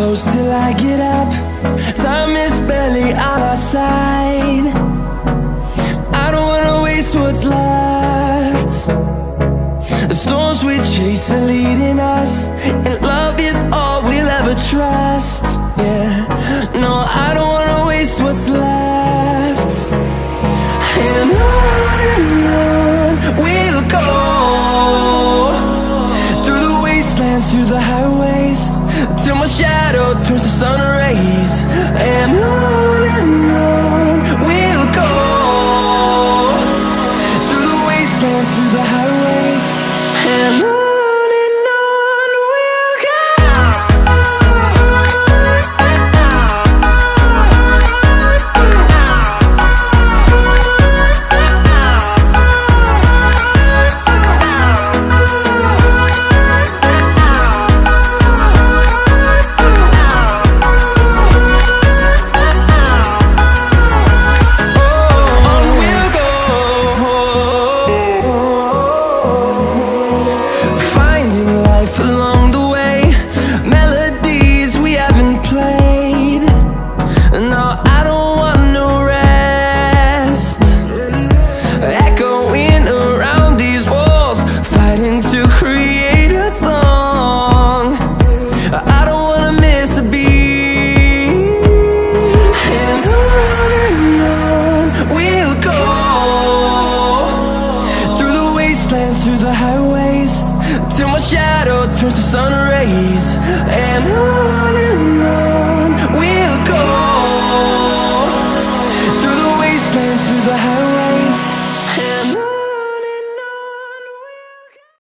close till I get up. Time is barely on our side. I don't wanna waste what's left. The storms we chase are leading us, and love is all we'll ever trust. Yeah, no, I don't wanna waste what's left. And on we'll go, through the wastelands, through the highways, till my shadow turns to sun rays. And on we'll go, through the wastelands, through the highways.